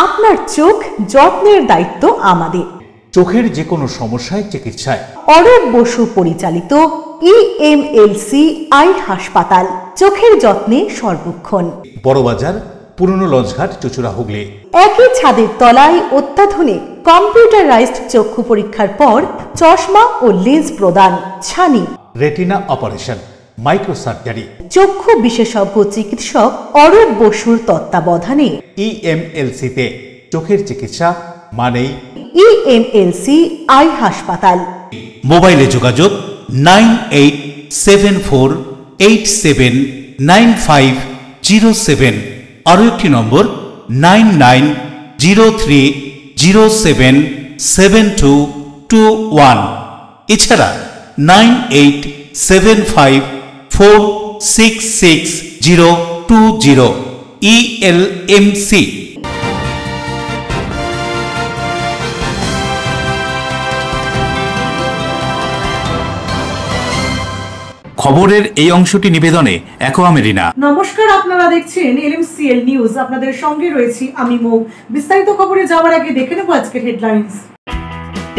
আপনার চোখ যত্নের দায়িত্ব আমাদের। চোখের যে কোনো সমস্যায় চিকিৎসায় অরূপ বসু পরিচালিত EMLC আই হাসপাতাল, চোখের যত্নে সর্বক্ষণ। বড়বাজার, পুরনো লঞ্চঘাট, চুঁচুড়া, হুগলি। একই ছাদের তলায় অত্যাধুনিক কম্পিউটারাইজড চক্ষু পরীক্ষার পর চশমা ও লেন্স প্রদান, ছানি, রেটিনা অপারেশন, মাইক্রোসার্জারি। চক্ষু বিশেষজ্ঞ চিকিৎসক অরূপ বসুর তত্ত্বাবধানে EMLC-তে চোখের চিকিৎসা মানেই EMLC আই হাসপাতাল। মোবাইলে যোগাযোগ 9874879507, আরও একটি নম্বর 9903077221, এছাড়া 9875466020 ELMC। খবরের এই অংশটি নিবেদনে অ্যাকোয়া মেরিনা। নমস্কার, আপনারা দেখছেন LMCL নিউজ। আপনাদের সঙ্গে রয়েছি আমি মৌ। বিস্তারিত খবরে যাওয়ার আগে দেখে নেব আজকের হেডলাইন্স।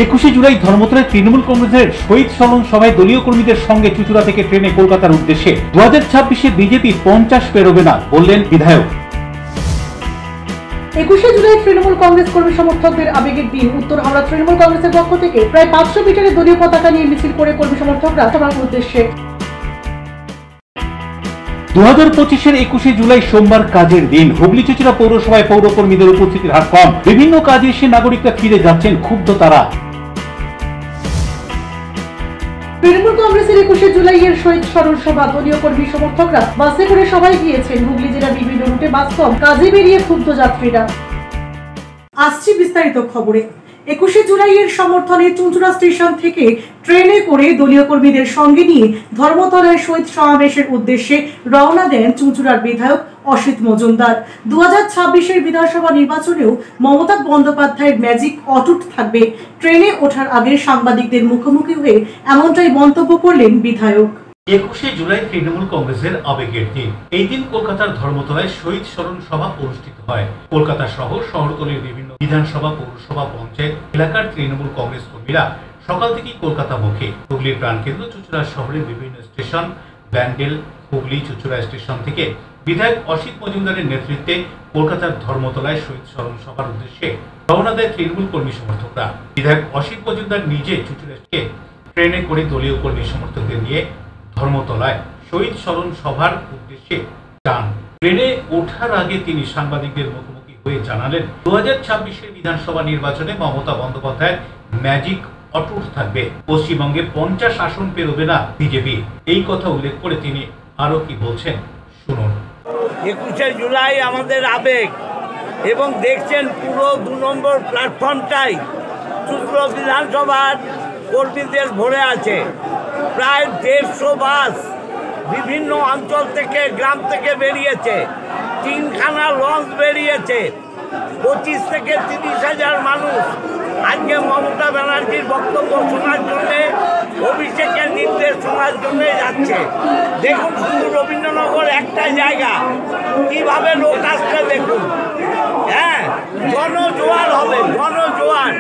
21শে জুলাই ধর্মতলায় তৃণমূল কংগ্রেসের শহীদ স্মরণ সভায় দলীয় কর্মীদের সঙ্গে চুঁচুড়া থেকে ট্রেনে কলকাতার উদ্দেশ্যে। 2026-এ বিজেপি 50 পেরোবে না বললেন বিধায়ক। 21শে জুলাই তৃণমূল কংগ্রেস কর্মী সমর্থকদের আবেগের দিন। উত্তর হাওড়া তৃণমূল কংগ্রেসের পক্ষ থেকে প্রায় 500 মিটারের দলীয় পতাকা নিয়ে মিছিল করে কর্মী সমর্থকরা সভার উদ্দেশ্যে। 2025-এর 21শে জুলাই সোমবার কাজের দিন। হুগলি চুঁচুড়া পৌরসভায় পৌরকর্মীদের উপস্থিতির হার কম। বিভিন্ন কাজে এসে নাগরিকরা ফিরে যাচ্ছেন, ক্ষুব্ধ তারা। তৃণমূল কংগ্রেসের 21শে জুলাইয়ের শহীদ স্মরণ সভা দলীয় কর্মী সমর্থকরা বাসে করে সবাই গিয়েছেন। হুগলি জেলার বিভিন্ন রুটে বাস কম, কাজে বেরিয়ে ক্ষুব্ধ যাত্রীরা। আসছি বিস্তারিত খবরে। 21শে জুলাইয়ের সমর্থনে চুঁচুড়া স্টেশন থেকে ট্রেনে করে দলীয় কর্মীদের সঙ্গে নিয়ে ধর্মতলায় শহীদ সমাবেশের উদ্দেশ্যে রওনা দেন চুঁচুড়ার বিধায়ক অসিত মজুমদার। 2026-এর বিধানসভা নির্বাচনেও মমতা বন্দ্যোপাধ্যায়ের ম্যাজিক অটুট থাকবে। ট্রেনে ওঠার আগে সাংবাদিকদের মুখোমুখি হয়ে এমনটাই মন্তব্য করলেন বিধায়ক। 21শে জুলাই তৃণমূল কংগ্রেসের আবেগের দিন। এই দিন কলকাতার ধর্মতলায় শহীদ স্মরণ সভা অনুষ্ঠিত হয়। কলকাতা সহ শহরতলির বিভিন্ন বিধানসভা, পৌরসভা, পঞ্চায়েত এলাকার তৃণমূল কংগ্রেস কর্মীরা সকাল থেকেই কলকাতা মুখে। হুগলির প্রাণকেন্দ্র চুঁচুড়া শহরের বিভিন্ন স্টেশন, ব্যান্ডেল, হুগলি চুঁচুড়া স্টেশন থেকে বিধায়ক অসিত মজুমদারের নেতৃত্বে কলকাতার ধর্মতলায় শহীদ স্মরণ সভার উদ্দেশ্যে রওনা দেয় তৃণমূল কর্মী সমর্থকরা। বিধায়ক অসিত মজুমদার নিজে চুঁচুড়াকে ট্রেনে করে দলীয় কর্মী সমর্থকদের নিয়ে ধর্মতলায় শহীদ স্মরণ সভার উদ্দেশ্যে যান। ট্রেনে ওঠার আগে তিনি সাংবাদিকদের মুখোমুখি হয়ে জানালেন, 2026-এর বিধানসভা নির্বাচনে মমতা বন্দ্যোপাধ্যায়ের ম্যাজিক অটুট থাকবে। পশ্চিমবঙ্গে 50 আসন পেরোবে না বিজেপি। এই কথা উল্লেখ করে তিনি আরো কি বলছেন শুনুন। 21শে জুলাই আমাদের আবেগ, এবং দেখছেন পুরো 2 নম্বর প্ল্যাটফর্মটাই চুঁচুড়া বিধানসভার কর্মীদের ভরে আছে। প্রায় 150 বাস বিভিন্ন অঞ্চল থেকে, গ্রাম থেকে বেরিয়েছে। 3খানা লঞ্চ বেরিয়েছে। 25 থেকে 30 হাজার মানুষ আজকে মমতা ব্যানার্জির বক্তব্য শোনার জন্যে, অভিষেকের নির্দেশ শোনার জন্যে যাচ্ছে। দেখুন শুধু রবীন্দ্রনগর একটা জায়গা, কিভাবে লোক আসছে দেখুন। হ্যাঁ, জনজোয়ার হবে, জনজোয়ার।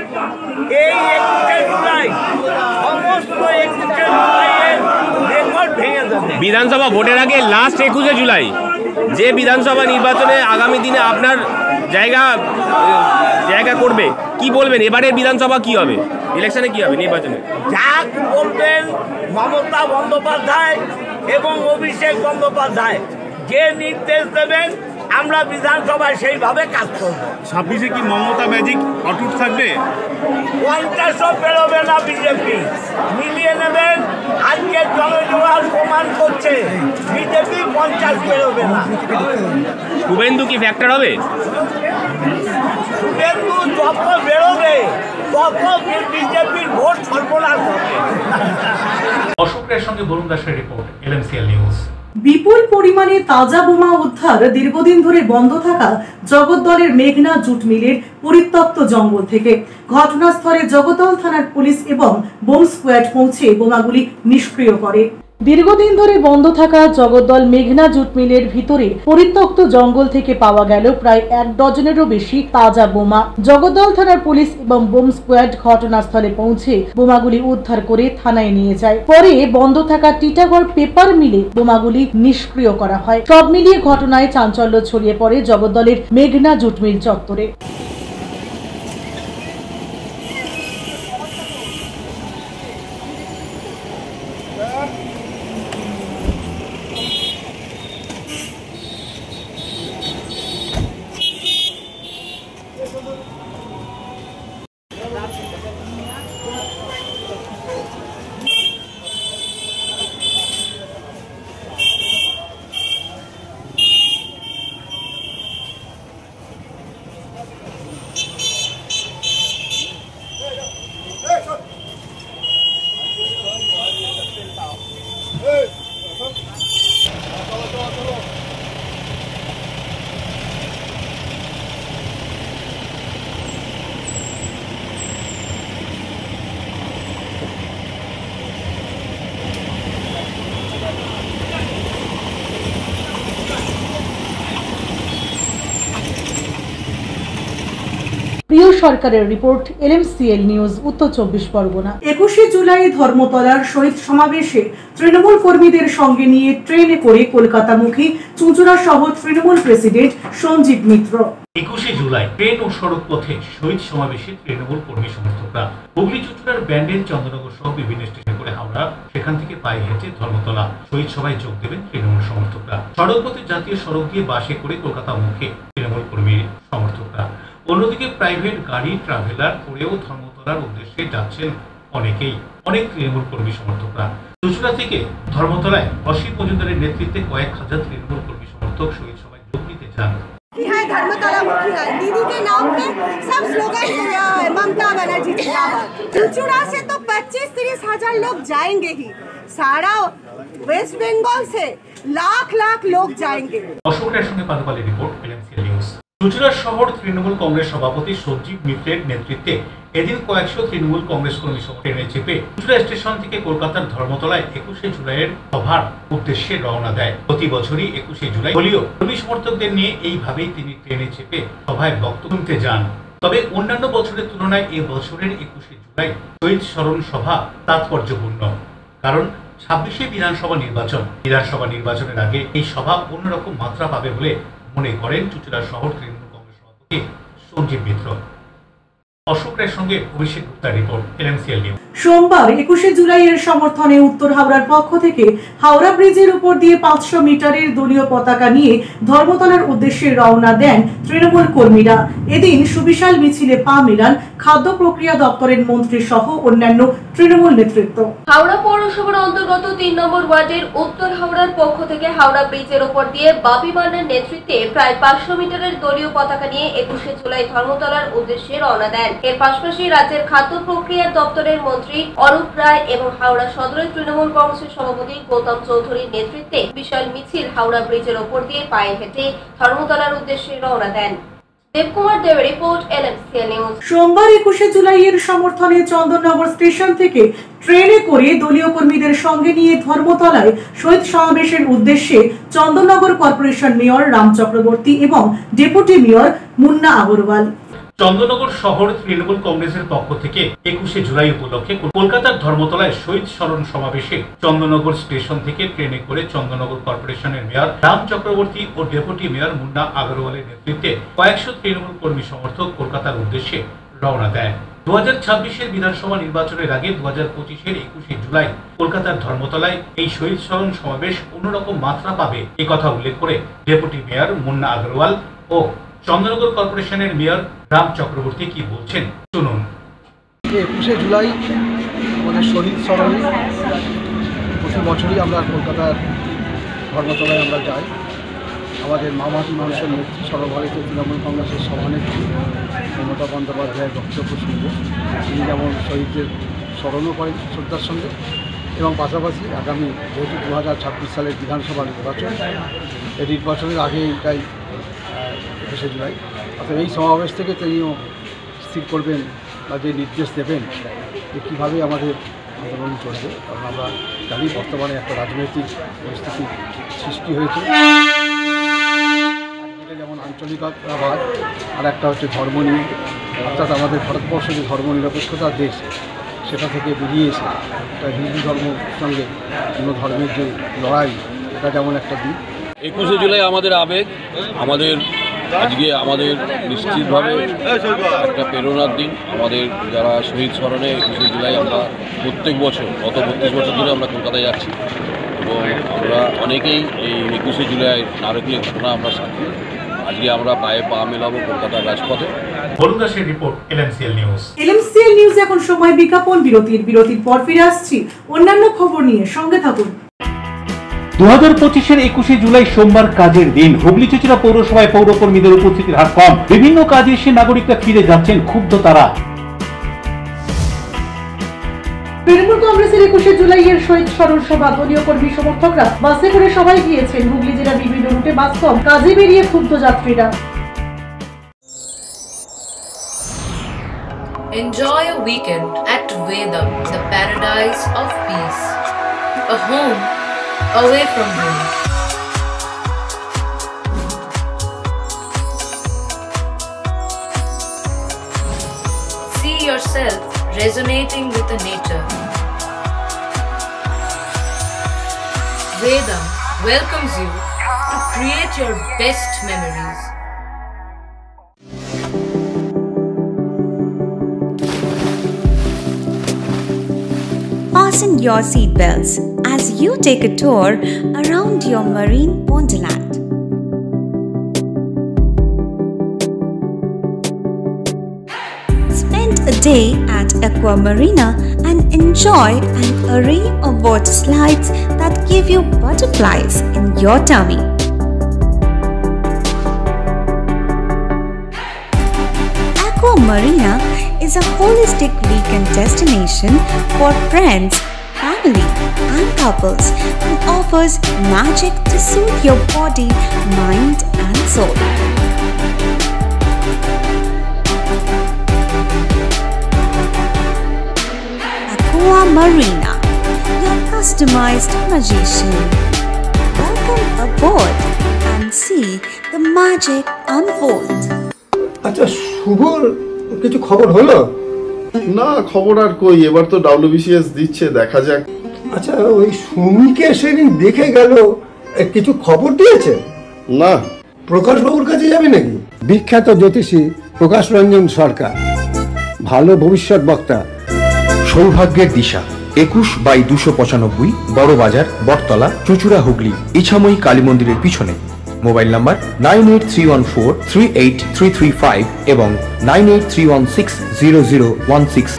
এই 21শে জুলাই সমস্ত 21শে জুলাইয়ের রেকর্ড ভেঙে দেবে। বিধানসভা ভোটের আগে লাস্ট 21শে জুলাই যে বিধানসভা নির্বাচনে আগামী দিনে আপনার জায়গা করবে, কি বলবেন? এবারে বিধানসভা কি হবে, ইলেকশনে কি হবে, নির্বাচনে যা বলবেন মমতা বন্দ্যোপাধ্যায় এবং অভিষেক বন্দ্যোপাধ্যায় যে নির্দেশ দেবেন আমরা বিধানসভায় সেইভাবে কাজ করব। 26-এ কি মমতা ম্যাজিক অটুট থাকবে? 50 বেরোবে না বিজেপি, মিলিয়ে নেবেন। আজকে জনজোয়ার প্রমাণ করছে বিজেপি 50 বেরোবে না। শুভেন্দু কি ফ্যাক্টর হবে? শুভেন্দু যত বেরোবে তত বিজেপির ভোট সর্বনাশ হবে। অশোকের সঙ্গে বরুণ দাসের রিপোর্ট, LMCL নিউজ। বিপুল পরিমাণে তাজা বোমা উদ্ধার দীর্ঘদিন ধরে বন্ধ থাকা জগদ্দলের মেঘনা জুট মিলের পরিত্যক্ত জঙ্গল থেকে। ঘটনাস্থলে জগদ্দল থানার পুলিশ এবং বোম স্কোয়াড পৌঁছে বোমাগুলি নিষ্ক্রিয় করে। দীর্ঘদিন ধরে বন্ধ থাকা জগদ্দল মেঘনা জুট মিলের ভিতরে পরিত্যক্ত জঙ্গল থেকে পাওয়া গেল প্রায় 1 ডজনেরও বেশি তাজা বোমা। জগদ্দল থানার পুলিশ এবং বোম স্কোয়াড ঘটনাস্থলে পৌঁছে বোমাগুলি উদ্ধার করে থানায় নিয়ে যায়। পরে বন্ধ থাকা টিটাগড় পেপার মিলে বোমাগুলি নিষ্ক্রিয় করা হয়। সব মিলিয়ে ঘটনায় চাঞ্চল্য ছড়িয়ে পড়ে জগদ্দলের মেঘনা জুট মিল চত্বরে। প্রিয় সরকারের রিপোর্ট, LMCL নিউজ, উত্তর 24 পরগনা। 21শে জুলাই ধর্মতলার শহীদ সমাবেশে তৃণমূল কর্মীদের সঙ্গে নিয়ে ট্রেনে করে কলকাতামুখী চুঁচুড়া শহর তৃণমূল প্রেসিডেন্ট সঞ্জীব মিত্র। 21শে জুলাই ট্রেন ও সড়ক পথে শহীদ সমাবেশে তৃণমূল কর্মী সমর্থকরা হুগলি চুঁচুড়ার ব্যান্ডেল চন্দ্রনগর সহ বিভিন্ন স্টেশনে করে হাওড়া, সেখান থেকে পায়ে হেঁটে ধর্মতলা শহীদ সভায় যোগ দেবেন তৃণমূল সমর্থকরা। সড়ক পথে জাতীয় সড়ক দিয়ে বাসে করে কলকাতা মুখে তৃণমূল কর্মী সমর্থকরা। অন্যদিকে প্রাইভেট গাড়ি ট্রাভেলার করেও ধর্মতলার উদ্দেশ্যে যাচ্ছেন অনেক তৃণমূল কর্মী সমর্থকরা। চুঁচুড়া থেকে ধর্মতলায় অসীম মজুমদারের নেতৃত্বে কয়েক হাজার তৃণমূল কর্মী সমর্থক শহীদ সভায় যোগ দিতে চান। धर्मतला मुखी है, दीदी के नाम पे सब स्लोगन दिया है, ममता बनर्जी जिंदाबाद। चुचुड़ा से तो 25-30 हजार लोग जाएंगे ही, सारा वेस्ट बंगाल से लाख लोग जाएंगे। অশোকের সঙ্গে পাদুপালি রিপোর্ট, LMCL নিউজ। চুঁচুড়া শহর তৃণমূল কংগ্রেস সভাপতি সঞ্জীব মিত্রের নেতৃত্বে এদিন কয়েকশো তৃণমূল কংগ্রেস কর্মী ট্রেনে চেপে চুঁচুড়া স্টেশন থেকে কলকাতার ধর্মতলায় 21শে জুলাইয়ের সভার উদ্দেশ্যে রওনা দেয়। প্রতি বছরই 21শে জুলাই দলীয় কর্মী সমর্থকদের নিয়ে এইভাবেই তিনি ট্রেনে চেপে সভায় বক্তব্য শুনতে যান। তবে অন্যান্য বছরের তুলনায় এ বছরের 21শে জুলাই শহীদ স্মরণ সভা তাৎপর্যপূর্ণ, কারণ 26শে বিধানসভা নির্বাচনের আগে এই সভা অন্যরকম মাত্রা পাবে বলে মনে করেন চুঁচুড়া শহর তৃণমূল কংগ্রেস সভাপতি সঞ্জীব মিত্র। অশোকের সঙ্গে অভিষেক গুপ্তার রিপোর্ট, LMCL নিউজ। সোমবার 21শে জুলাইয়ের সমর্থনে উত্তর হাওড়ার পক্ষ থেকে হাওড়া ব্রিজের উপর দিয়ে 500 মিটারের দলীয় পতাকা নিয়ে ধর্মতলার উদ্দেশ্যে রওনা দেন তৃণমূল কর্মীরা। এদিন সুবিশাল মিছিলে পা মেলান খাদ্য প্রক্রিয়া দপ্তরের মন্ত্রী সহ অন্যান্য তৃণমূল নেতৃত্ব। হাওড়া পৌরসভার অন্তর্গত 3 নম্বর ওয়ার্ডের উত্তর হাওড়ার পক্ষ থেকে হাওড়া ব্রিজের উপর দিয়ে বাপি মান্নার নেতৃত্বে প্রায় 500 মিটারের দলীয় পতাকা নিয়ে 21শে জুলাই ধর্মতলার উদ্দেশ্যে রওনা দেন। এর পাশাপাশি রাজ্যের খাদ্য প্রক্রিয়া দপ্তরের মন্ত্রী অরূপ রায় এবং হাওড়া সদরের তৃণমূল কংগ্রেসের সভাপতি গৌতম চৌধুরীর নেতৃত্বে বিশাল মিছিল হাওড়া ব্রিজের ওপর দিয়ে পায়ে হেঁটে ধর্মতলার উদ্দেশ্যে রওনা দেন। দেবকুমার দেবের রিপোর্ট, LMCL নিউজ। সোমবার 21শে জুলাইয়ের সমর্থনে চন্দননগর স্টেশন থেকে ট্রেনে করে দলীয় কর্মীদের সঙ্গে নিয়ে ধর্মতলায় শহীদ সমাবেশের উদ্দেশ্যে চন্দননগর কর্পোরেশন মেয়র রাম চক্রবর্তী এবং ডেপুটি মেয়র মুন্না আগরওয়াল। চন্দননগর শহর তৃণমূল কংগ্রেসের পক্ষ থেকে 21শে জুলাই উপলক্ষে কলকাতার ধর্মতলায় শহীদ স্মরণ সমাবেশে চন্দননগর স্টেশন থেকে ট্রেনে করে চন্দননগর কর্পোরেশনের মেয়র রাম চক্রবর্তী ও ডেপুটি মেয়র মুন্না আগরওয়ালের নেতৃত্বে কয়েকশো তৃণমূল কর্মী সমর্থক কলকাতার উদ্দেশ্যে রওনা দেয়। 2026-এর বিধানসভা নির্বাচনের আগে 2025-এর 21শে জুলাই কলকাতার ধর্মতলায় এই শহীদ স্মরণ সমাবেশ অন্যরকম মাত্রা পাবে একথা উল্লেখ করে ডেপুটি মেয়র মুন্না আগরওয়াল ও চন্দননগর কর্পোরেশনের মেয়র রাম চক্রবর্তী কি বলছেন শুনুন। 21শে জুলাই আমাদের শহীদ স্মরণে প্রতি বছরই আমরা কলকাতার ধর্মতলায় আমরা যাই। আমাদের মামাটি মানুষের নেত্রী, সর্বভারতীয় তৃণমূল কংগ্রেসের সভানেত্রী মমতা বন্দ্যোপাধ্যায়ের বক্তব্য শুনব। তিনি যেমন শহীদদের স্মরণও করেন শ্রদ্ধার সঙ্গে এবং পাশাপাশি আগামী যেহেতু 2026 সালের বিধানসভা নির্বাচন, এই নির্বাচনের আগে এইটাই 21শে জুলাই, অর্থাৎ এই সমাবেশ থেকে তিনিও স্থির করবেন বা যে নির্দেশ দেবেন যে কীভাবে আমাদের আন্দোলন চলবে, কারণ আমরা জানি বর্তমানে একটা রাজনৈতিক পরিস্থিতি সৃষ্টি হয়েছে। একদিকে যেমন আঞ্চলিকতাবাদ, আর একটা হচ্ছে ধর্ম নিয়ে, অর্থাৎ আমাদের ভারতবর্ষ যে ধর্ম নিরপেক্ষতার দেশ, সেটা থেকে বেরিয়ে এসে একটা হিন্দু ধর্মের সঙ্গে অন্য ধর্মের যে লড়াই, এটা যেমন একটা দিক। 21শে জুলাই আমাদের আবেগ, আজকে আমাদের নিশ্চিতভাবে একটা প্রেরণার দিন। আমাদের যারা শহীদ স্মরণে 21শে জুলাই আমরা প্রত্যেক বছর গত 32 বছর ধরে আমরা কলকাতায় যাচ্ছি এবং আমরা অনেকেই এই 21শে জুলাই নারকীয় ঘটনা আমরা সাক্ষী। আজকে আমরা পায়ে পা মেলাবো কলকাতার রাজপথে। বরুণ দাসের report, LMCL news. LMCL news এখন সময় বিজ্ঞাপন বিরতির পর ফিরে আসছি অন্যান্য খবর নিয়ে, সঙ্গে থাকুন। 2025-এর 21শে জুলাই সোমবার কাজের দিন। হুগলি চুঁচুড়া পৌরসভায় পৌরকর্মীদের উপস্থিতির হার কম। বিভিন্ন কাজে এসে নাগরিকরা ফিরে যাচ্ছেন ক্ষুব্ধ তারা। তৃণমূল কংগ্রেসের 21শে জুলাইয়ের শহীদ স্মরণ সভা দলীয় কর্মী সমর্থকরা বাসে করে সবাই গিয়েছেন। হুগলি জেলার বিভিন্ন রুটে বাস কম, কাজে বেরিয়ে ক্ষুব্ধ যাত্রীরা। Enjoy a weekend at Vedam, the paradise of peace. A home away from home. See yourself resonating with the nature. Vedam welcomes you to create your best memories. Fasten your seatbelts as you take a tour around your marine wonderland. Spend a day at Aqua Marina and enjoy an array of water slides that give you butterflies in your tummy. Aqua Marina is a holistic weekend destination for friends, family and couples and offers magic to soothe your body, mind and soul. Aqua Marina, your customized magician. Welcome aboard and see the magic unfold. আচ্ছা শুভর কিছু খবর হলো? না, খবর আর কই, এবার তো WBCS দিচ্ছে, দেখা যাক। আচ্ছা ওই সুমিকে সেদিন দেখে গেল, কিছু খবর দিয়েছে? না। প্রকাশ বাবুর কাছে যাবে নাকি? বিখ্যাত জ্যোতিষী প্রকাশ রঞ্জন সরকার, ভালো ভবিষ্যৎ বক্তা। সৌভাগ্যের দিশা 21/295 বড় বাজার, বটতলা, চুঁচুড়া, হুগলি, ইছাময়ী কালী মন্দিরের পিছনে। মোবাইল নাম্বার 9831438335 এবং 9831600016।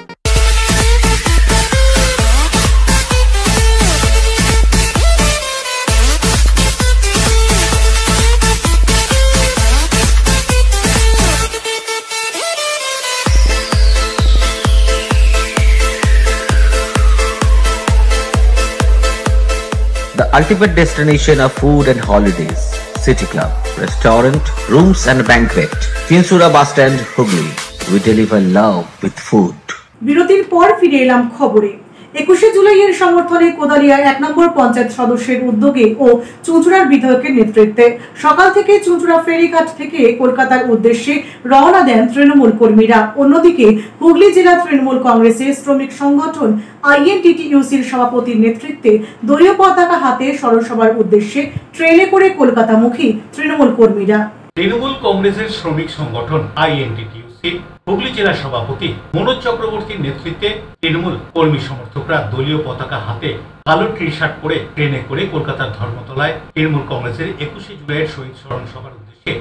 The ultimate destination of food and holidays. City Club, restaurant, rooms and banquet. Chinsura Bus Stand, Hugli. We deliver love with food. বিরতির পর ফিরে এলাম খবরে। 21শে জুলাইয়ের সমর্থনে কোদালিয়ার 1 নম্বর পঞ্চায়েত সদস্যের উদ্যোগে ও চুঁচুড়ার বিধায়কের নেতৃত্বে সকাল থেকে চুঁচুড়া ফেরিঘাট থেকে কলকাতার উদ্দেশ্যে রওনা দেন তৃণমূল কর্মীরা। অন্যদিকে হুগলি জেলা তৃণমূল কংগ্রেসের শ্রমিক সংগঠন INTTUCর সভাপতির নেতৃত্বে দলীয় পতাকা হাতে স্মরণসভার উদ্দেশ্যে ট্রেনে করে কলকাতামুখী তৃণমূল কর্মীরা। তৃণমূল কংগ্রেসের শ্রমিক সংগঠন INTTUC হুগলি জেলা সভাপতি মনোজ চক্রবর্তীর নেতৃত্বে তৃণমূল কর্মী সমর্থকরা দলীয় পতাকা হাতে কালো টি শার্ট পরে ট্রেনে করে কলকাতার ধর্মতলায় তৃণমূল কংগ্রেসের 21শে জুলাইয়ের শহীদ স্মরণ সভার উদ্দেশ্যে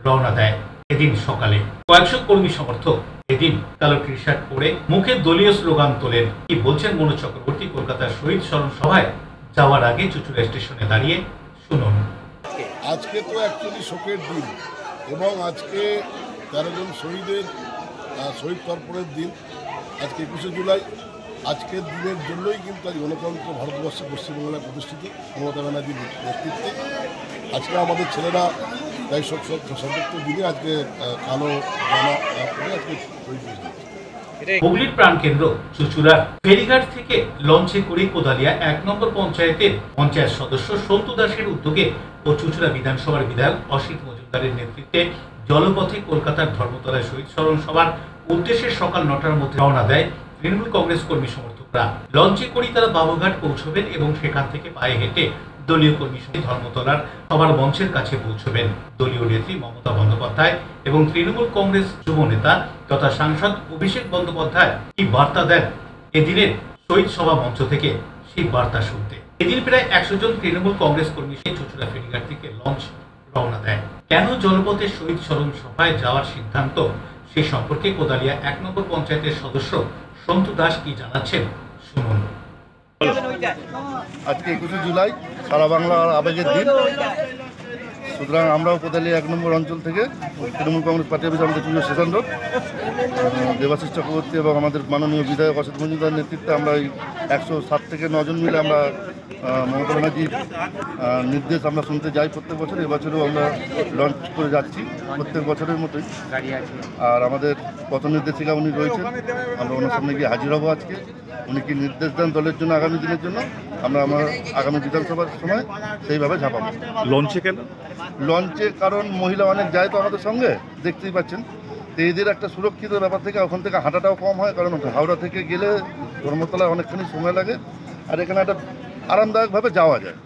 রওনা দেয়। এদিন সকালে কয়েকশো কর্মী সমর্থক এদিন কালো টি শার্ট পরে মুখে দলীয় স্লোগান তোলেন। কি বলছেন মনোজ চক্রবর্তী কলকাতার শহীদ স্মরণ সভায় যাওয়ার আগে চুঁচুড়া স্টেশনে দাঁড়িয়ে, শুনুন। আজকে তো অ্যাকচুয়ালি শোকের দিন এবং আজকে 13 জন শহীদের শহীদ তর্পণের দিন। আজকে 21শে জুলাই। আজকের দিনের জন্যই কিন্তু আজ গণতন্ত্র ভারতবর্ষে পশ্চিমবাংলায় প্রতিষ্ঠিত মমতা ব্যানার্জির নেতৃত্বে। আজকে আমাদের ছেলেরা তাই 77 দিনে আজকে কালো জামা পরে আজকে শহীদ হয়েছে। হুগলির প্রাণকেন্দ্র চুচুড়ার ফেরিঘাট থেকে লঞ্চে করে কোদালিয়া ১ নম্বর পঞ্চায়েতের পঞ্চায়েত সদস্য সন্তু দাসের উদ্যোগে ও চুচুড়া বিধানসভার বিধায়ক অসিত মজুমদারের নেতৃত্বে জলপথে কলকাতার ধর্মতলায় শহীদ স্মরণ সভার উদ্দেশ্যে সকাল ৯টার মধ্যে রওনা দেয় তৃণমূল কংগ্রেস কর্মী সমর্থকরা। লঞ্চে করে তারা বাবুঘাট পৌঁছবেন এবং সেখান থেকে পায়ে হেঁটে দলীয় কর্মী সঙ্গে ধর্মতলার সভার মঞ্চের কাছে পৌঁছবেন। দলীয় নেত্রী মমতা বন্দ্যোপাধ্যায় এবং তৃণমূল কংগ্রেস যুব নেতা তথা সাংসদ অভিষেক বন্দ্যোপাধ্যায় কি বার্তা দেন এদিনের শহীদ সভা মঞ্চ থেকে, সেই বার্তা শুনতে এদিন প্রায় ১০০ জন তৃণমূল কংগ্রেস কর্মী সেই চুচুড়া ফেরিঘাট থেকে লঞ্চ রওনা দেয়। কেন জলপথে শহীদ স্মরণ সভায় যাওয়ার সিদ্ধান্ত, সে সম্পর্কে কোদালিয়া ১ নম্বর পঞ্চায়েতের সদস্য সন্তু দাস কি জানাচ্ছেন শুনুন। আজকে ২১শে জুলাই সারা বাংলার আবেগের দিন, সুতরাং আমরাও কোদালিয়া ১ নম্বর অঞ্চল থেকে তৃণমূল কংগ্রেস পার্টি অফিস আমাদের চুচুড়া স্টেশন রোড দেবাশিস চক্রবর্তী এবং আমাদের মাননীয় বিধায়ক অসিত মজুমদারের নেতৃত্বে আমরা এই ১০৭ থেকে ৯ জন মিলে আমরা মমতা ব্যানার্জির নির্দেশ আমরা শুনতে যাই প্রত্যেক বছর। এবছরেও আমরা লঞ্চ করে যাচ্ছি প্রত্যেক বছরের মতোই। আর আমাদের পথ নির্দেশিকা উনি রয়েছেন, আমরা ওনার সামনে গিয়ে হাজির হব আজকে। উনি কি নির্দেশ দেন দলের জন্য আগামী দিনের জন্য, আমরা আমার আগামী বিধানসভার সময় সেইভাবে ঝাঁপাবো। লঞ্চে কেন? লঞ্চে কারণ মহিলা অনেক যায় তো আমাদের সঙ্গে, দেখতেই পাচ্ছেন। তো এদের একটা সুরক্ষিত ব্যাপার থেকে ওখান থেকে হাঁটাটাও কম হয়, কারণ হাওড়া থেকে গেলে ধর্মতলায় অনেকখানি সময় লাগে, আর এখানে একটা আরামদায়কভাবে যাওয়া যায়।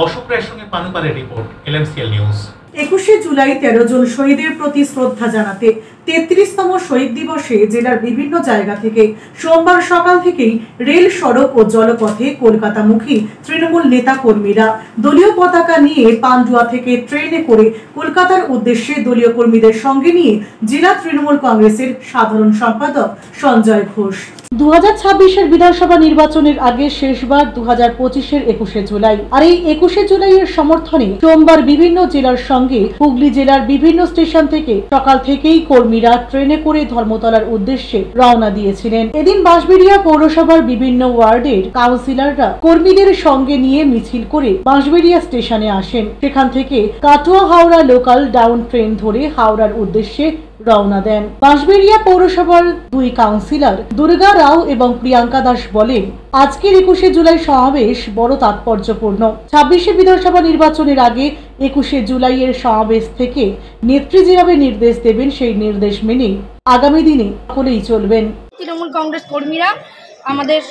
অশোক রায়ের সঙ্গে পানুপালের রিপোর্ট, LMCL নিউজ। ২১শে জুলাই ১৩ জন শহীদের প্রতি শ্রদ্ধা জানাতে ৩৩তম শহীদ দিবসে জেলার বিভিন্ন জায়গা থেকে সোমবার সকাল থেকেই রেল, সড়ক ও জলপথে কলকাতামুখী তৃণমূল নেতা কর্মীরা দলীয় পতাকা নিয়ে পান্ডুয়া থেকে ট্রেনে করে কলকাতার উদ্দেশ্যে দলীয় কর্মীদের সঙ্গে নিয়ে জেলা তৃণমূল কংগ্রেসের সাধারণ সম্পাদক সঞ্জয় ঘোষ। 2026-এর বিধানসভা নির্বাচনের আগে শেষবার 2025-এর ২১শে জুলাই, আর এই ২১শে জুলাইয়ের সমর্থনে সোমবার বিভিন্ন জেলার সঙ্গে হুগলি জেলার বিভিন্ন স্টেশন থেকে সকাল থেকেই কর্মীরা ট্রেনে করে ধর্মতলার উদ্দেশ্যে রওনা দিয়েছিলেন। এদিন বাঁশবেড়িয়া পৌরসভার বিভিন্ন ওয়ার্ডের কাউন্সিলররা কর্মীদের সঙ্গে নিয়ে মিছিল করে বাঁশবেড়িয়া স্টেশনে আসেন। সেখান থেকে Katwa Howrah local down train ধরে হাওড়ার উদ্দেশ্যে রওনা দেন। বাঁশবেড়িয়া পৌরসভার ২ কাউন্সিলর দুর্গা রাও এবং প্রিয়াঙ্কা দাস বলেন, আজকের ২১শে জুলাই সমাবেশ বড় তাৎপর্যপূর্ণ। ২৬শে বিধানসভা নির্বাচনের আগে ২১শে জুলাইয়ের সমাবেশ থেকে নেত্রী যেভাবে নির্দেশ দেবেন সেই নির্দেশ মেনেই আগামী দিনে সকলেই চলবেন। তৃণমূল কংগ্রেস কর্মীরা আমাদের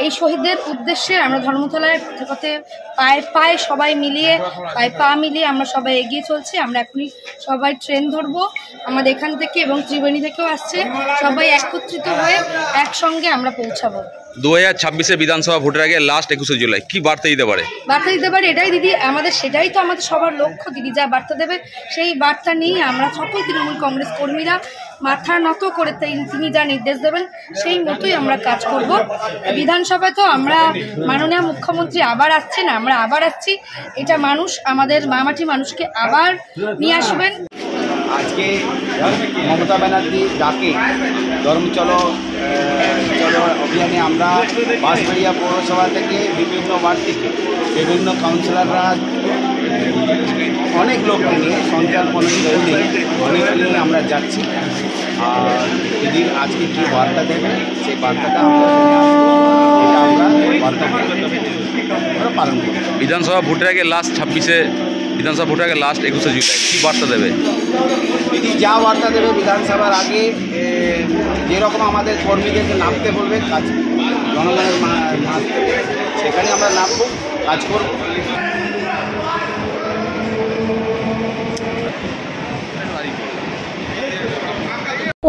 এই শহীদদের উদ্দেশ্যে আমরা ধর্মতলায় পথে পায়ে পায়ে সবাই মিলিয়ে পায়ে পা মিলিয়ে আমরা সবাই এগিয়ে চলছি। আমরা এখনই সবাই ট্রেন ধরবো, আমাদের এখান থেকে এবং ত্রিবেণী থেকেও আসছে, সবাই একত্রিত হয়ে একসঙ্গে আমরা পৌঁছাবো। 2026-এর বিধানসভা ভোটের আগে লাস্ট ২১শে জুলাই কি বার্তা দিতে পারে? বার্তা দিতে পারে এটাই দিদি, আমাদের সেটাই তো আমাদের সবার লক্ষ্য। দিদি যা বার্তা দেবে সেই বার্তা নিয়ে আমরা সকল তৃণমূল কংগ্রেস কর্মীরা মাথা নত করে তিনি যা নির্দেশ দেবেন সেই মতোই আমরা কাজ করব। বিধানসভায় তো আমরা মাননীয় মুখ্যমন্ত্রী আবার আসছেন, আমরা আবার আসছি, এটা মানুষ আমাদের মামাটি মানুষকে আবার নিয়ে আসবেন। আজকে মমতা ব্যানার্জির ডাকে চলো অভিযানে আমরা বাঁশবেড়িয়া পৌরসভা থেকে বিভিন্ন ওয়ার্ড থেকে বিভিন্ন কাউন্সিলররা অনেক লোককে নিয়ে সঞ্চালন অনেক নিয়ে আমরা যাচ্ছি। আর যদি আজকে কী বার্তা দেবে সেই বার্তাটা আমরা পালন করি। বিধানসভা ভোটের আগে লাস্ট 26-এ বিধানসভা ভোটের আগে লাস্ট ২১শে জুলাই কী বার্তা দেবে? দিদি যা বার্তা দেবে বিধানসভার আগে যেরকম আমাদের কর্মীদেরকে নামতে বলবে, কাজ জনগণের সেখানে আমরা নামবো, কাজ করব।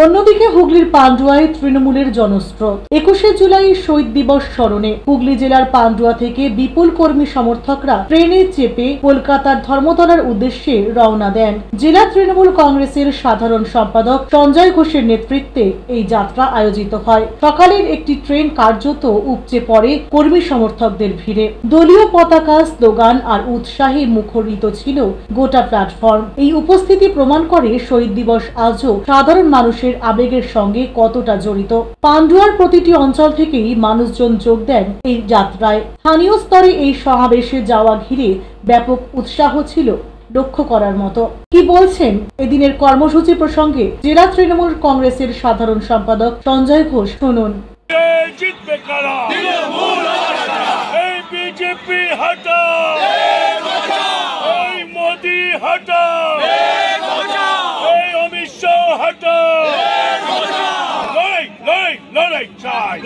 অন্যদিকে হুগলির পান্ডুয়ায় তৃণমূলের জনস্রোত। ২১শে জুলাই শহীদ দিবস স্মরণে হুগলি জেলার পান্ডুয়া থেকে বিপুল কর্মী সমর্থকরা ট্রেনে চেপে কলকাতার ধর্মতলার উদ্দেশ্যে রওনা দেন। জেলা তৃণমূল কংগ্রেসের সাধারণ সম্পাদক সঞ্জয় ঘোষের নেতৃত্বে এই যাত্রা আয়োজিত হয়। সকালের একটি ট্রেন কার্যত উপচে পড়ে কর্মী সমর্থকদের ভিড়ে। দলীয় পতাকা, স্লোগান আর উৎসাহে মুখরিত ছিল গোটা প্ল্যাটফর্ম। এই উপস্থিতি প্রমাণ করে শহীদ দিবস আজও সাধারণ মানুষের আবেগের সঙ্গে কতটা জড়িত। পান্ডুয়ার প্রতিটি অঞ্চল থেকেই মানুষজন যোগ দেন এই যাত্রায়। স্থানীয় স্তরে এই সমাবেশে যাওয়া ঘিরে ব্যাপক উৎসাহ ছিল লক্ষ্য করার মতো। কি বলছেন এদিনের কর্মসূচি প্রসঙ্গে জেলা তৃণমূল কংগ্রেসের সাধারণ সম্পাদক সঞ্জয় ঘোষ, শুনুন। বিজেপি হটাও, মোদি হটাও, অমিত শাহ হটাও, লড়াই চাই,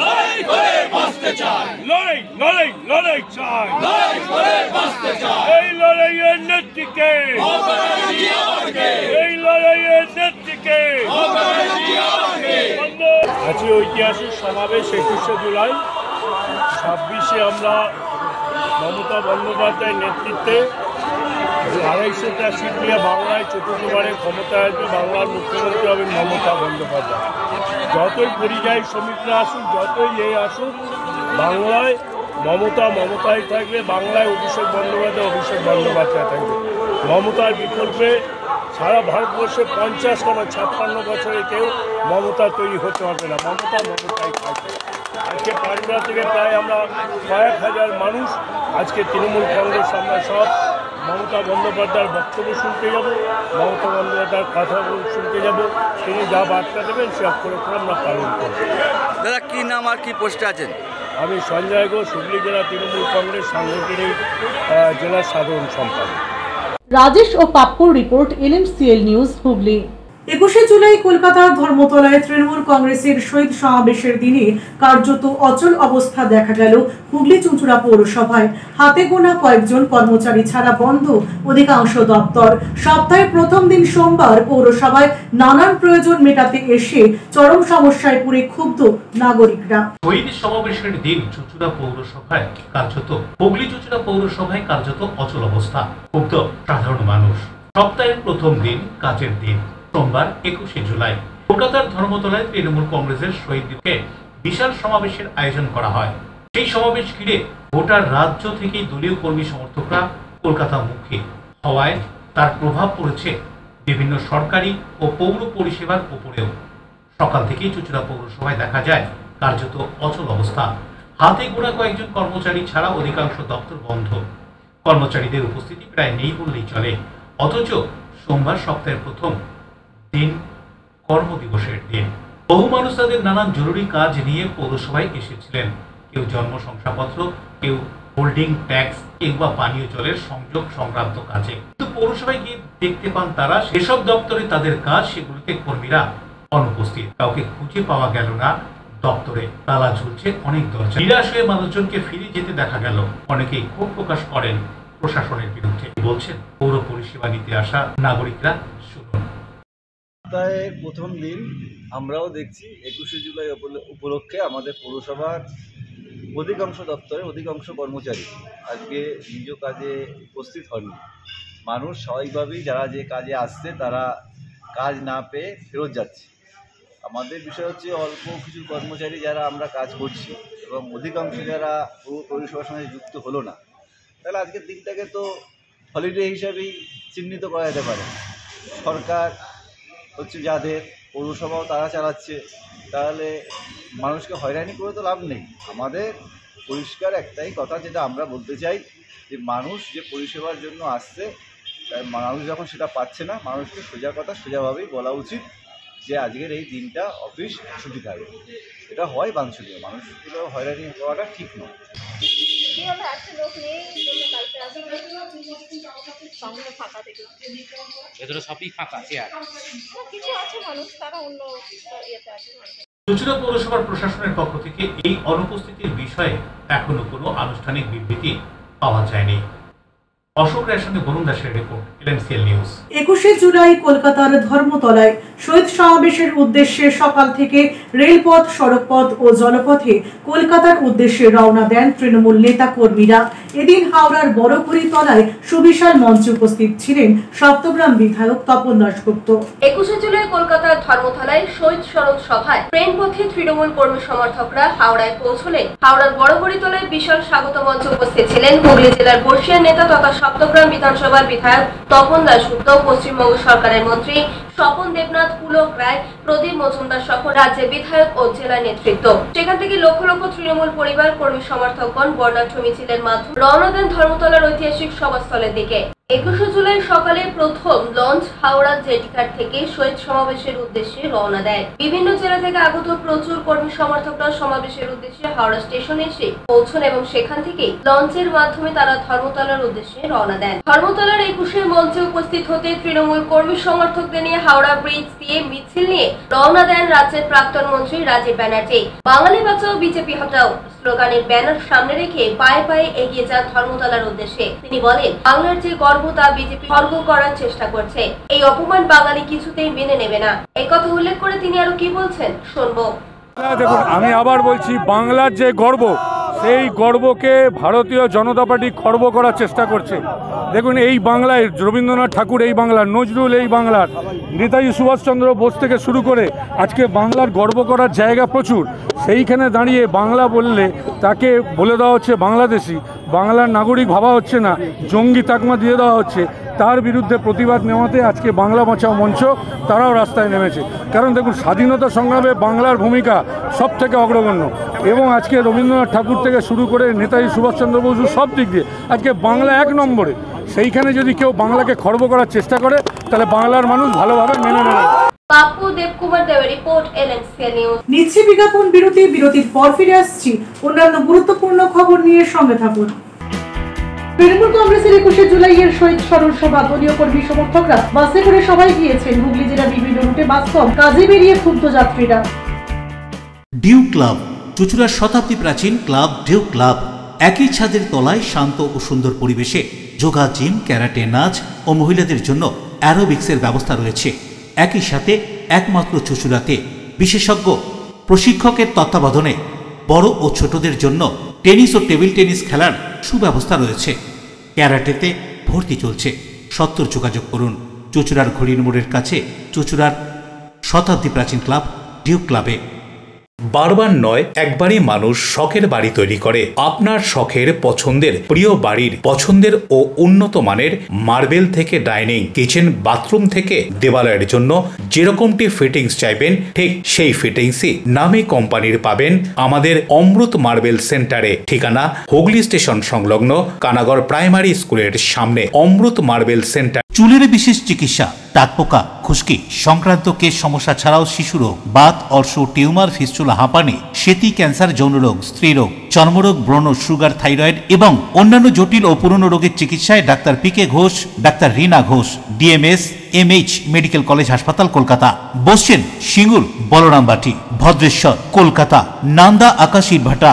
লড়াই চাই, এই লড়াইয়ের নেত্রীকে, এই লড়াইয়ের নেত্রীকে। আজকে ঐতিহাসিক সমাবেশ 21শে জুলাই। 26শে আমরা মমতা বন্দ্যোপাধ্যায়ের নেতৃত্বে 250টা সিট নিয়ে বাংলায় চতুর্থবারের ক্ষমতায় আসবে। বাংলার মুখ্যমন্ত্রী হবেন মমতা বন্দ্যোপাধ্যায়। যতই পরিযায়ী শ্রমিকরা আসুক, যতই আসুক, বাংলায় মমতাই থাকবে। বাংলায় অভিষেক বন্দ্যোপাধ্যায় থাকবে। মমতার বিকল্পে সারা ভারতবর্ষে 50 কিংবা 56 বছরে কেউ মমতা তৈরি হতে পারবে না। মমতাই থাকবে। আজকে পাঁচবেলা থেকে প্রায় আমরা কয়েক হাজার মানুষ আজকে তৃণমূল কংগ্রেস আমরা সব মমতা বন্দ্যোপাধ্যায়ের বক্তব্য শুনতে যাব, মমতা বন্দ্যোপাধ্যায়ের কথা শুনতে যাব। তিনি যা বার্তা দেবেন সে অক্ষরে আমরা পালন করব। দাদা কি নাম আর কি পোস্টে আছেন? আমি সঞ্জয় ঘোষ, হুগলি জেলা তৃণমূল কংগ্রেস সাংগঠনিক জেলার সাধারণ সম্পাদক। রাজেশ ও পাপ্পুর রিপোর্ট, LMCL নিউজ, হুগলি। 21শে জুলাই কলকাতার ধর্মতলায় তৃণমূল কংগ্রেসের শহীদ সমাবেশের দিনে কার্যত অচল অবস্থা দেখা গেল হুগলি চুঁচুড়া পৌরসভায়। হাতে গোনা কয়েকজন কর্মচারী ছাড়া বন্ধ অধিকাংশ দপ্তর। সপ্তাহের প্রথম দিন সোমবার পৌরসভায় নানান প্রয়োজন মেটাতে এসে চরম সমস্যায় পড়ে ক্ষুব্ধ নাগরিকরা। শহীদ সমাবেশের দিন চুঁচুড়া পৌরসভায় কার্যত হুগলি চুঁচুড়া পৌরসভায় কার্যত অচল অবস্থা, ক্ষুব্ধ সাধারণ মানুষ। সপ্তাহের প্রথম দিন কাজের দিন সোমবার 21শে জুলাই কলকাতার ধর্মতলায় তৃণমূল কংগ্রেসের শহীদ দিবসে বিশাল সমাবেশের আয়োজন করা হয়। সেই সমাবেশ ঘিরে গোটা রাজ্য থেকেই দলীয় কর্মী সমর্থকরা কলকাতা মুখী হওয়ায় তার প্রভাব পড়েছে বিভিন্ন সরকারি ও পৌর পরিষেবার উপরেও। সকাল থেকেই চুঁচুড়া পৌরসভায় দেখা যায় কার্যত অচল অবস্থা। হাতে গোনা কয়েকজন কর্মচারী ছাড়া অধিকাংশ দপ্তর বন্ধ। কর্মচারীদের উপস্থিতি প্রায় নেই বললেই চলে। অথচ সোমবার সপ্তাহের প্রথম দিন, কর্মদিবসের দিন, বহু মানুষ তাদের নানান জরুরি কাজ নিয়ে পৌরসভায় এসেছিলেন। কেউ জন্ম শংসাপত্র, কেউ হোল্ডিং ট্যাক্স কিংবা পানীয় জলের সংযোগ সংক্রান্ত কাজে। কিন্তু পৌরসভায় গিয়ে দেখতে পান তারা সেসব দপ্তরে তাদের কাজ, সেগুলিতে কর্মীরা অনুপস্থিত। কাউকে খুঁজে পাওয়া গেল না। দপ্তরে তালা ঝুলছে অনেক দরজা। নিরাশ হয়ে মানুষজনকে ফিরে যেতে দেখা গেল। অনেকেই ক্ষোভ প্রকাশ করেন প্রশাসনের বিরুদ্ধে। বলছেন পৌর পরিষেবা নিতে আসা নাগরিকরা। শুনুন। সপ্তাহের প্রথম দিন আমরাও দেখছি 21শে জুলাই উপলক্ষে আমাদের পৌরসভার অধিকাংশ দপ্তরে অধিকাংশ কর্মচারী আজকে নিজ কাজে উপস্থিত হননি। মানুষ স্বাভাবিকভাবেই যারা যে কাজে আসছে তারা কাজ না পেয়ে ফেরত যাচ্ছে। আমাদের বিষয় হচ্ছে অল্প কিছু কর্মচারী যারা আমরা কাজ করছি এবং অধিকাংশ যারা পৌর পরিষেবার সঙ্গে যুক্ত হলো না, তাহলে আজকের দিনটাকে তো হলিডে হিসাবেই চিহ্নিত করা যেতে পারে। সরকার হচ্ছে যাদের, পৌরসভাও তারা চালাচ্ছে, তাহলে মানুষকে হয়রানি করে তো লাভ নেই। আমাদের পরিষ্কার একটাই কথা যেটা আমরা বলতে চাই যে মানুষ যে পরিষেবার জন্য আসছে, মানুষ যখন সেটা পাচ্ছে না, মানুষকে সোজা কথা সোজাভাবেই বলা উচিত যে আজকের এই দিনটা অফিস ছুটি থাকবে। এটা হয় বাঞ্ছনীয়, মানুষগুলো হয়রানি হওয়াটা ঠিক নয়। চুঁচুড়া পৌরসভার প্রশাসনের পক্ষ থেকে এই অনুপস্থিতির বিষয়ে এখনো কোনো আনুষ্ঠানিক বিবৃতি পাওয়া যায়নি। অশোক রায়ের সঙ্গে বরুণ দাসের রিপোর্ট, LMCL নিউজ। 21শে জুলাই কলকাতার ধর্মতলায় শহীদ সমাবেশের উদ্দেশ্যে সকাল থেকে রেলপথ, সড়কপথ ও জলপথে কলকাতার উদ্দেশ্যে রওনা দেন তৃণমূল নেতা কর্মীরা। এদিন হাওড়ার বড়পুরি তলায় সুবিশাল মঞ্চে উপস্থিত ছিলেন সপ্তগ্রাম বিধায়ক তপন দাশগুপ্ত। 21শে জুলাই কলকাতার ধর্মতলায় শহীদ স্মরণ সভায় ট্রেন পথে তৃণমূল কর্মী সমর্থকরা হাওড়ায় পৌঁছলেন। হাওড়ার বড়পুরি তলায় বিশাল স্বাগত মঞ্চে উপস্থিত ছিলেন হুগলি জেলার বর্ষিয়ান নেতা তথা সপ্তগ্রাম বিধানসভার বিধায়ক তপন দাশগুপ্ত, পশ্চিমবঙ্গ সরকারের মন্ত্রী স্বপন দেবনাথ, পুলক রায়, প্রদীপ মজুমদার সহ রাজ্যের বিধায়ক ও জেলা নেতৃত্ব। সেখান থেকে লক্ষ লক্ষ তৃণমূল পরিবার, কর্মী সমর্থকগণ বর্ণাঢ্য মিছিলের মাধ্যমে রওনা দেন ধর্মতলার ঐতিহাসিক সভাস্থলের দিকে। 21শে জুলাই সকালে প্রথম লঞ্চ হাওড়া জেটিঘাট থেকে শহীদ সমাবেশের উদ্দেশ্যে রওনা দেয়। বিভিন্ন জেলা থেকে আগত প্রচুর কর্মী সমর্থকরা সমাবেশের উদ্দেশ্যে হাওড়া স্টেশনে এসে পৌঁছন এবং সেখান থেকে লঞ্চের মাধ্যমে তারা ধর্মতলার উদ্দেশ্যে রওনা দেন। ধর্মতলার 21শে মঞ্চে উপস্থিত হতে তৃণমূল কর্মী সমর্থকদের নিয়ে হাওড়া ব্রিজ দিয়ে মিছিল নিয়ে রওনা দেন রাজ্যের প্রাক্তন মন্ত্রী রাজীব ব্যানার্জি। বাঙালি বাঁচাও, বিজেপি হটাও স্লোগানের ব্যানার সামনে রেখে পায়ে পায়ে এগিয়ে যান ধর্মতলার উদ্দেশ্যে। তিনি বলেন, বাংলার যে গর্ব তা বিজেপি খর্ব করার চেষ্টা করছে। এই অপমান বাঙালি কিছুতেই মেনে নেবে না। এই কথা উল্লেখ করে তিনি আরো কি বলছেন শুনবো। দেখুন, আমি আবার বলছি, বাংলার যে গর্ব সেই গর্বকে ভারতীয় জনতা পার্টি খর্ব করার চেষ্টা করছে। দেখুন, এই বাংলায় রবীন্দ্রনাথ ঠাকুর এই বাংলার, নজরুল এই বাংলার, নেতাজি সুভাষচন্দ্র বোস থেকে শুরু করে আজকে বাংলার গর্ব করার জায়গা প্রচুর। সেইখানে দাঁড়িয়ে বাংলা বললে তাকে বলে দেওয়া হচ্ছে বাংলাদেশি, বাংলার নাগরিক ভাবা হচ্ছে না, জঙ্গি তাকমা দিয়ে দেওয়া হচ্ছে। তার বিরুদ্ধে প্রতিবাদ নেওয়াতে আজকে বাংলা বাঁচাও মঞ্চ তারাও রাস্তায় নেমেছে। কারণ দেখুন, স্বাধীনতা সংগ্রামে বাংলার ভূমিকা সব থেকে অগ্রগণ্য এবং আজকে রবীন্দ্রনাথ ঠাকুর থেকে শুরু করে নেতাজি সুভাষচন্দ্র বসু সব দিক দিয়ে আজকে বাংলা 1 নম্বরে। সেইখানে যদি কেউ বাংলাকে খর্ব করার চেষ্টা করে তাহলে বাংলার মানুষ ভালোভাবে মেনে নেবে। বাপু দেবকুমার দেবের রিপোর্ট, LNC নিউজ। নিচ্ছি বিজ্ঞাপন বিরতি, বিরতির পর ফিরে আসছি অন্যান্য গুরুত্বপূর্ণ খবর নিয়ে। সঙ্গে থাকুন। তৃণমূল কংগ্রেসের 21শে জুলাইয়ের শহীদ স্মরণ সভা দলীয় কর্মী সমর্থকরা বাসে করে সবাই গিয়েছেন। হুগলি জেলার বিভিন্ন রুটে বাস কম, কাজে বেরিয়ে ক্ষুব্ধ যাত্রীরা। ডিউ ক্লাব, চুঁচুড়ার শতাব্দী প্রাচীন ক্লাব ডিউ ক্লাব। একই ছাদের তলায় শান্ত ও সুন্দর পরিবেশে যোগা, জিম, ক্যারাটে, নাচ ও মহিলাদের জন্য অ্যারোবিক্সের ব্যবস্থা রয়েছে। একই সাথে একমাত্র চুঁচুড়াতে বিশেষজ্ঞ প্রশিক্ষকের তত্ত্বাবধানে বড় ও ছোটদের জন্য টেনিস ও টেবিল টেনিস খেলার সুব্যবস্থা রয়েছে। ক্যারাটেতে ভর্তি চলছে। সত্তর যোগাযোগ করুন চুঁচুড়ার ঘড়ির মোড়ের কাছে চুঁচুড়ার শতাব্দী প্রাচীন ক্লাব ডিউ ক্লাবে। বারবার নয়, একবারই মানুষ শখের বাড়ি তৈরি করে। আপনার শখের পছন্দের প্রিয় বাড়ির পছন্দের ও উন্নত মানের মার্বেল থেকে ডাইনিং, কিচেন, বাথরুম থেকে দেওয়ালের জন্য যেরকমটি ফিটিংস চাইবেন ঠিক সেই ফিটিংসই নামী কোম্পানির পাবেন আমাদের অমৃত মার্বেল সেন্টারে। ঠিকানা হুগলি স্টেশন সংলগ্ন কানাগড় প্রাইমারি স্কুলের সামনে অমৃত মার্বেল সেন্টার। চুলের বিশেষ চিকিৎসা, টাকপোকা, খুশকি সংক্রান্ত কেশ সমস্যা ছাড়াও শিশুরোগ, বাত, অর্শ, টিউমার, ফিস্টুলা, হাঁপানি, সেতি, ক্যান্সার, যৌনরোগ, স্ত্রীরোগ, চর্মরোগ, ব্রণ, সুগার, থাইরয়েড এবং অন্যান্য জটিল ও পুরনো রোগের চিকিৎসায় ডাক্তার পিকে ঘোষ, ডাক্তার Rina Ghosh, DMS MH medical college হাসপাতাল, কলকাতা। বসছেন সিঙ্গুর, বলরামবাটি, ভদ্রেশ্বর, কলকাতা, নান্দা, আকাশীরভাটা,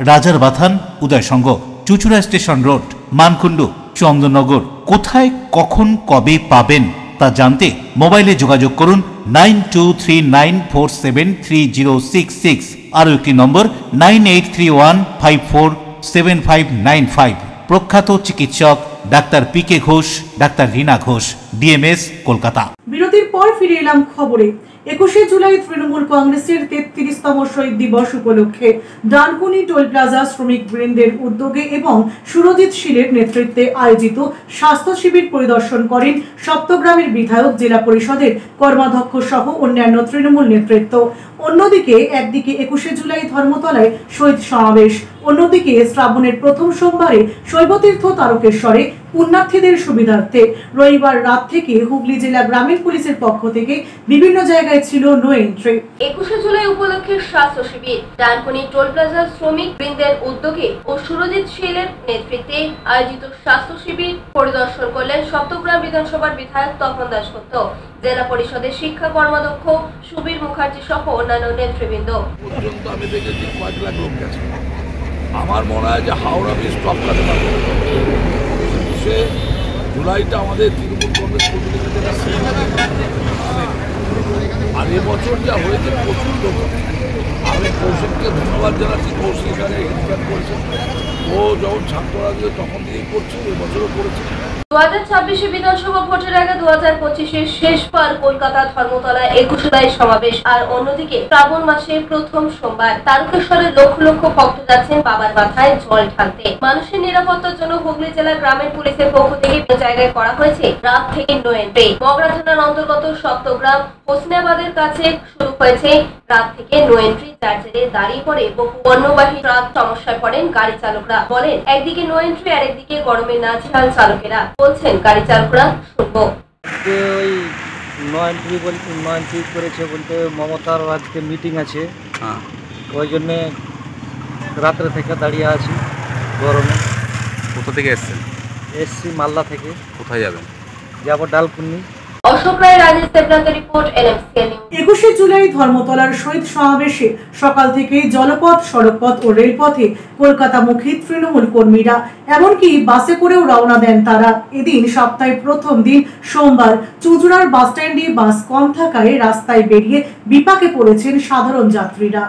রাজার বাথান, উদয়সঙ্গ, চুঁচুড়া স্টেশন রোড, মানকুণ্ডু, চন্দননগর। কোথায়, কখন, কবে পাবেন তা জানতে মোবাইলে যোগাযোগ করুন 9239473066। আরও একটি নম্বর 9831547595। প্রখ্যাত চিকিৎসক ডাক্তার পিকে ঘোষ, ডাক্তার রীনা ঘোষ, DMS, কলকাতা। বিরতির পর ফিরে এলাম খবরে। 21শে জুলাই তৃণমূল কংগ্রেসের 33তম শহীদ দিবস উপলক্ষে ডানকুনি টোল প্লাজা শ্রমিক বৃন্দের উদ্যোগে এবং সুরজিৎ শীলের নেতৃত্বে আয়োজিত স্বাস্থ্য শিবির পরিদর্শন করেন সপ্তগ্রামের বিধায়ক, জেলা পরিষদের কর্মাধ্যক্ষ সহ অন্যান্য তৃণমূল নেতৃত্ব। অন্যদিকে একদিকে 21শে জুলাই ধর্মতলায় শহীদ সমাবেশ, অন্যদিকে শ্রাবণের প্রথম সোমবারে শৈবতীর্থ তারকেশ্বরে পুণ্যার্থীদের সুবিধার্থে রবিবার রাত থেকে হুগলি জেলা গ্রামীণ পুলিশের পক্ষ থেকে বিভিন্ন জায়গায় ছিল নো এন্ট্রি। 21শে জুলাই উপলক্ষে স্বাস্থ্য শিবির ডানকুনি টোল প্লাজা শ্রমিক বৃন্দের উদ্যোগে ও সুরজিৎ শীলের নেতৃত্বে আয়োজিত স্বাস্থ্য শিবির পরিদর্শন করলেন সপ্তগ্রাম বিধানসভার বিধায়ক তপন দাশগুপ্ত, জেলা পরিষদের শিক্ষা কর্মাধ্যক্ষ সুবীর মুখার্জি সহ অন্যান্য নেতৃবৃন্দ। আমি দেখেছি কয়েক লাখ লোক গেছে। আমার মনে হয় যে হাওড়া ব্রিজ স্টপ করতে পারবে। জুলাইটা আমাদের তৃণমূল কংগ্রেস কর্মীদের আর এবছর যা হয়েছে প্রচুর লোক। আমি কৌশিককে ধন্যবাদ জানাচ্ছি, কৌশিক এখানে হেল্প করেছেন। ও যখন ছাত্ররা দিয়ে তখন দিয়েই করছে, এবছরও করেছে। 2026 বিধানসভা ভোটের আগে 2025-এর শেষবার কলকাতা ধর্মতলায় 21 জুলাই সমাবেশ, আর অন্যদিকে শ্রাবণ মাসের প্রথম সোমবার তারকেশ্বরে লক্ষ লক্ষ ভক্ত যাচ্ছেন বাবার মাথায় জল ঢালতে। মানুষের নিরাপত্তার জন্য হুগলি জেলা গ্রামের পুলিশের পক্ষ থেকে বিভিন্ন জায়গায় করা হয়েছে রাত থেকে নো এন্ট্রি। মগরা থানার অন্তর্গত সপ্তগ্রাম হোসনাবাদের কাছে শুরু হয়েছে রাত থেকে নো এন্ট্রি, যার জেরে দাঁড়িয়ে পড়ে বহু পণ্যবাহী ট্রাক। সমস্যায় পড়েন গাড়ি চালকরা। বলেন একদিকে নো এন্ট্রি আর একদিকে গরমে নাজেহাল চালকেরা। বলছেন গাড়ি চালকরা, শুনবো। ওই নো এন্ট্রি করেছে বলতে মমতার আজকে মিটিং আছে, ওই জন্যে রাত্রে থেকে দাঁড়িয়ে আছি গরমে। কোথা থেকে এসছেন? এসছি মালদা থেকে। কোথায় যাবেন? যাবো ডালকুন্নি। অশোক রায়, রাজেশ দেবনাথের রিপোর্ট, NMCN নিউজ। 21 জুলাই ধর্মতলার শহীদ সমাবেশে সকাল থেকেই জলপথ, সড়কপথ ও রেলপথে কলকাতামুখী তৃণমূল কর্মীরা, এমনকি বাসে করেও রওনা দেন তারা। এদিন সপ্তাহের প্রথম দিন সোমবার চুঁচুড়ার বাসস্ট্যান্ডে বাস কম থাকায় রাস্তায় বেরিয়ে বিপাকে পড়েছেন সাধারণ যাত্রীরা।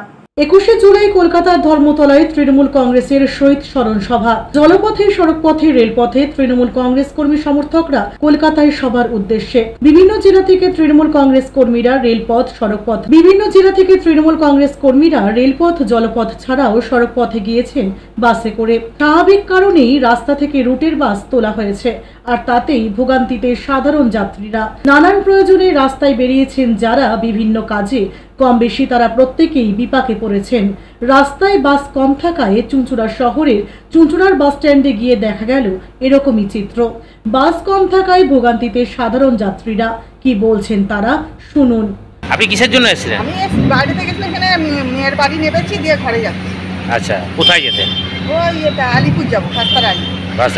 21 জুলাই কলকাতার ধর্মতলায় তৃণমূল কংগ্রেসের শহীদ স্মরণ সভা। জলপথে, সড়কপথে, রেলপথে তৃণমূল কংগ্রেস কর্মী সমর্থকরা কলকাতায় সভার উদ্দেশ্যে বিভিন্ন জেলা থেকে তৃণমূল কংগ্রেস কর্মীরা রেলপথ, সড়কপথ, বিভিন্ন জেলা থেকে তৃণমূল কংগ্রেস কর্মীরা রেলপথ, জলপথ ছাড়াও সড়কপথে গিয়েছেন বাসে করে। স্বাভাবিক কারণেই রাস্তা থেকে রুটের বাস তোলা হয়েছে, আর তাতেই ভোগান্তিতে সাধারণ যাত্রীরা। নানান প্রয়োজনে রাস্তায় বেরিয়েছেন যারা বিভিন্ন কাজে, কম বেশি তারা প্রত্যেকেই বিপাকে পড়েছেন। রাস্তায় বাস কম থাকায় চুঁচুড়া শহরের চুঁচুড়ার বাস স্ট্যান্ডে গিয়ে দেখা গেল এরকমই চিত্র। বাস কম থাকায় ভোগান্তিতে সাধারণ যাত্রীরা। কি বলছেন তারা, শুনুন। আপনি কিসের জন্য এসেছিলেন? আমি বাড়িতে গেছিলাম, এখানে মেয়ের বাড়ি নেবেছি, দিয়ে ঘরে যাচ্ছি। আচ্ছা, কোথায় যেতেন? ওই এটা আলিপুর যাবো, খাস্তার আলি। বাস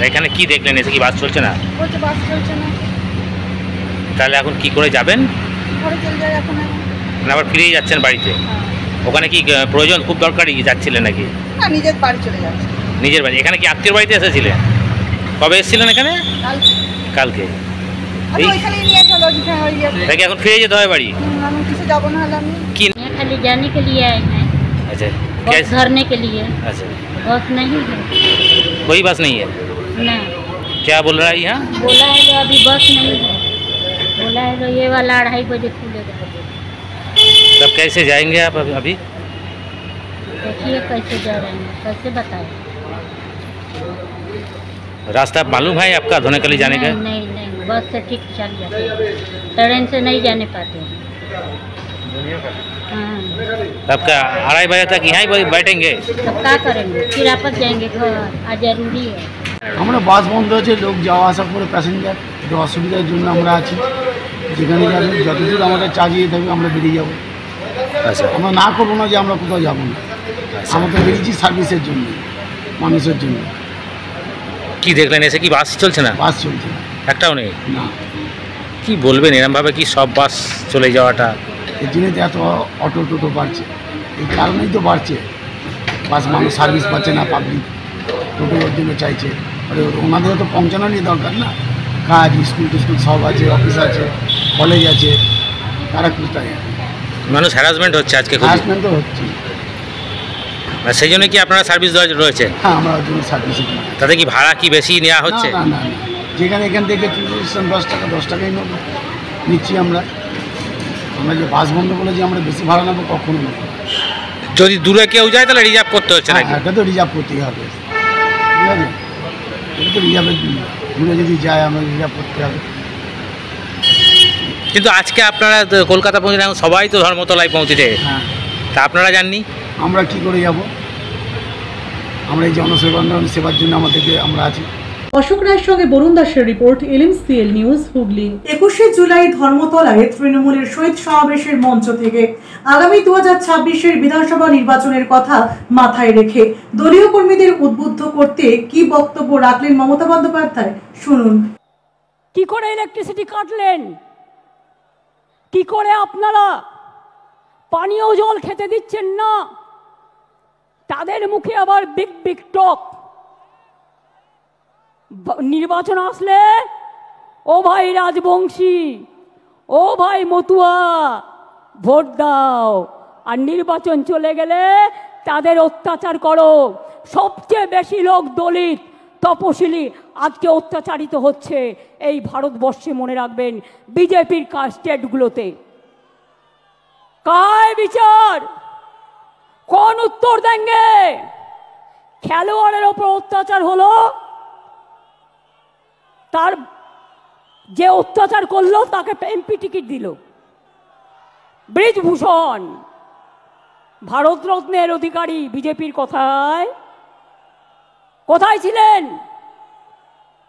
এখানে কি দেখলেন এসে? কি বাস চলছে না? বলছে বাস চলছে না। তাহলে এখন কি করে যাবেন? ঘরে চলে যাই এখন। আবার ফিরেই যাচ্ছেন বাড়িতে? ওখানে কি প্রয়োজন, খুব দরকারি যাচ্ছিলেন নাকি? না, নিজের বাড়ি চলে যাচ্ছে। নিজের বাড়ি? এখানে কি আত্মীয় বাড়িতে এসেছিলেন? কবে এসেছিলেন এখানে? কালকে। এখন ফিরে যেতে হয় বাড়ি? আমি কিছু যাবো না, হলে আমি কি खाली जाने के लिए आए हैं। अच्छा, बस भरने के लिए। अच्छा, बस नहीं है, कोई बस नहीं है ना। क्या बोल रहा है यहाँ? बोला है तो अभी बस नहीं है, बोला है तो ये वाला 2:30 बजे खुलेगा। तब कैसे जाएंगे आप अभी? देखिए कैसे जा रहे हैं, कैसे बताएं। रास्ता मालूम है आपका धोनेकली जाने का? नहीं नहीं, बस से ठीक चल जाते, ट्रेन से नहीं जाने पाते। हाँ। तब का 2:30 बजे तक यहाँ ही बैठेंगे? तब क्या करेंगे, फिर आपस जाएंगे घर, आज जरूरी है। আমরা বাস বন্ধ হয়েছে, লোক যাওয়া আসা করে প্যাসেঞ্জার একটু অসুবিধার জন্য আমরা আছি। যেখানে যাবে যতদূর আমাদের চাগিয়ে থাকবে আমরা বেরিয়ে যাবো। আচ্ছা, আমরা না করবো না যে আমরা কোথাও যাবো না। আমরা তো বেরিয়েছি সার্ভিসের জন্য, মানুষের জন্য। কি দেখলেন এসে? কি বাস চলছে না? বাস চলছে না, একটাও নেই। না। কি বলবেন এরমভাবে কি সব বাস চলে যাওয়াটা? এই জন্য তো এত অটো টোটো বাড়ছে, এই কারণেই তো বাড়ছে। বাস মানুষ সার্ভিস পাচ্ছে না, পাবলিক টোটো ওর জন্য চাইছে। আর ওনাদেরও তো পৌঁছানোরই দরকার না, কাজ, স্কুল টিস্কুল সব আছে, অফিস আছে, কলেজ আছে, তারা কোথায়? মানুষ হ্যারাসমেন্ট হচ্ছে আজকে, হ্যারাসমেন্ট তো হচ্ছে। আর সেই জন্য কি আপনারা সার্ভিস রয়েছে? হ্যাঁ, আমরা ওর জন্য সার্ভিস। তাতে কি ভাড়া কি বেশি নেওয়া হচ্ছে? না না না, যেখানে এখান থেকে 10 টাকা 10 টাকাই নিচ্ছি আমরা। আমরা যে বাস বন্ধ বলে যে আমরা বেশি ভাড়া নেবো, কখনো নেব। যদি দূরে কেউ যায় তাহলে রিজার্ভ করতে হচ্ছে নাকি? এটা তো রিজার্ভ করতেই হবে, ঠিক আছে? এটা তো রিজার্ভের দূরে যদি যায় আমরা রিজার্ভ করতে হবে। কিন্তু আজকে আপনারা কলকাতা পৌঁছে সবাই তো ধর্মতলায় পৌঁছেছে, তা আপনারা যাননি? আমরা কি করে যাব? আমরা এই জনসেবার জন্য আমাদেরকে আমরা আছি। অশোক রায়ের সঙ্গে বরুণ দাসের report, NMCN news, Hooghly. 21 July ধর্মতলায় তৃণমূলের শহীদ সমাবেশের মঞ্চ থেকে আগামী 2026-এর বিধানসভা নির্বাচনের কথা মাথায় রেখে দলীয় কর্মীদের উদ্বুদ্ধ করতে কি বক্তব্য রাখলেন মমতা বন্দ্যোপাধ্যায়, শুনুন। কি করে ইলেকট্রিসিটি কাটলেন, কি করে আপনারা পানীয় জল খেতে দিচ্ছেন না, তাদের মুখে আবার বিগ বিগ টক। নির্বাচন আসলে ও ভাই রাজবংশী, ও ভাই মতুয়া, ভোট দাও, আর নির্বাচন চলে গেলে তাদের অত্যাচার করো। সবচেয়ে বেশি লোক দলিত, তপশিলি আজকে অত্যাচারিত হচ্ছে এই ভারতবর্ষে। মনে রাখবেন বিজেপির স্টেটগুলোতে काय বিচার, কোন উত্তর দেंगे? খেলোয়াড়ের ওপর অত্যাচার হলো, তার যে অত্যাচার করলো তাকে এমপি টিকিট দিল। ব্রিজভূষণ ভারতরত্নের অধিকারী বিজেপির কথায় কোথায় ছিলেন?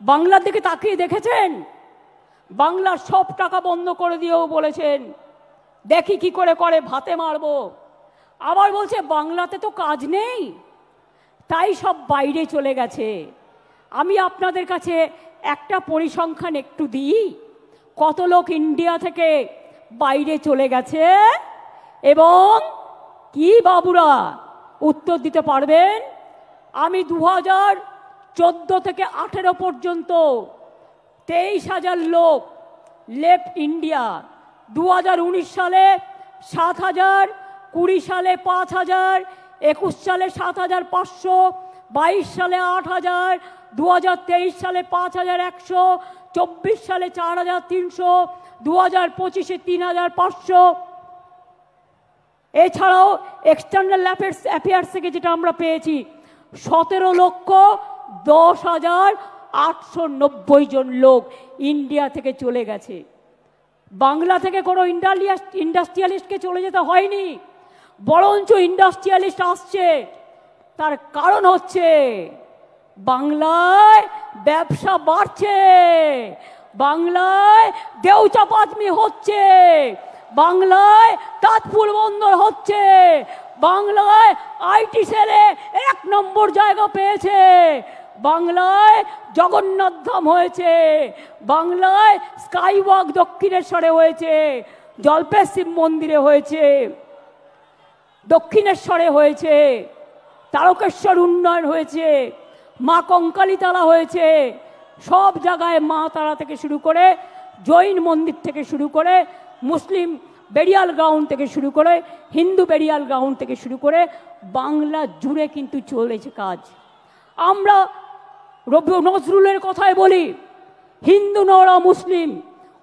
বাংলার দিকে তাকিয়ে দেখেছেন? বাংলার সব টাকা বন্ধ করে দিয়েও বলেছেন দেখি কি করে করে ভাতে মারবো। আবার বলছে বাংলাতে তো কাজ নেই, তাই সব বাইরে চলে গেছে। আমি আপনাদের কাছে একটা পরিসংখ্যান একটু দিই, কত লোক ইন্ডিয়া থেকে বাইরে চলে গেছে এবং কি বাবুরা উত্তর দিতে পারবেন? আমি 2014 থেকে 18 পর্যন্ত 23,000 লোক লেফট ইন্ডিয়া। 2019 সালে 7,000, 20 সালে 5,000, 21 সালে 7,500, 22 সালে 8,000, 2023 সালে 5,100, 24 সালে 4,300, 2025-এ 3,500। এছাড়াও এক্সটার্নাল অ্যাফেয়ার্স থেকে যেটা আমরা পেয়েছি 17,10,890 জন লোক ইন্ডিয়া থেকে চলে গেছে। বাংলা থেকে কোনো ইন্ডাস্ট্রিয়ালিস্টকে চলে যেতে হয়নি, বরঞ্চ ইন্ডাস্ট্রিয়ালিস্ট আসছে। তার কারণ হচ্ছে বাংলায় ব্যবসা বাড়ছে, বাংলায় দেউচাপাতমি হচ্ছে, বাংলায় তাঁতফুল বন্দর হচ্ছে, বাংলায় আইটি সেলে 1 নম্বর জায়গা পেয়েছে, বাংলায় জগন্নাথ ধাম হয়েছে, বাংলায় স্কাইওয়াক দক্ষিণেশ্বরে হয়েছে, জল্পেশ শিব মন্দিরে হয়েছে, দক্ষিণেশ্বরে হয়েছে, তারকেশ্বর উন্নয়ন হয়েছে, মা কঙ্কালীতলা হয়েছে। সব জায়গায় মা তারা থেকে শুরু করে, জৈন মন্দির থেকে শুরু করে, মুসলিম বেরিয়াল গ্রাউন্ড থেকে শুরু করে, হিন্দু বেরিয়াল গ্রাউন্ড থেকে শুরু করে বাংলা জুড়ে কিন্তু চলেছে কাজ। আমরা রবি নজরুলের কথায় বলি, হিন্দু নরা মুসলিম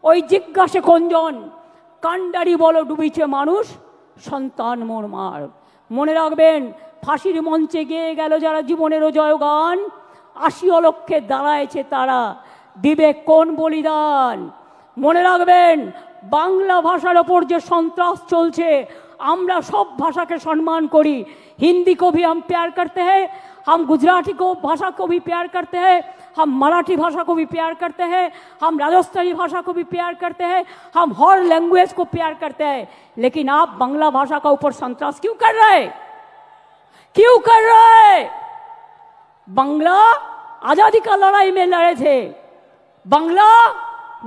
ওই জিজ্ঞাসে কোনজন, কান্ডারি বলো ডুবিছে মানুষ, সন্তান মোর মার। মনে রাখবেন ফাঁসির মঞ্চে গেয়ে গেল যারা জীবনেরও জয়গান, 80 লক্ষে দাঁড়ায়ছে তারা, দিবে কোন বলিদান। মনে রাখবেন বাংলা ভাষার ওপর যে সন্ত্রাস চলছে, আমরা सब भाषा के सम्मान करी। हिंदी को भी हम प्यार करते हैं, हम गुजराती को भाषा को भी प्यार करते हैं, हम मराठी भाषा को भी प्यार करते हैं, हम राजस्थानी भाषा को भी प्यार करते हैं, हम हर लैंग्वेज को प्यार करते हैं। लेकिन आप बांग्ला भाषा का ऊपर संतरास क्यों कर रहे? क्यों कर रहे? बांग्ला आजादी का लड़ाई में लड़े थे, बांग्ला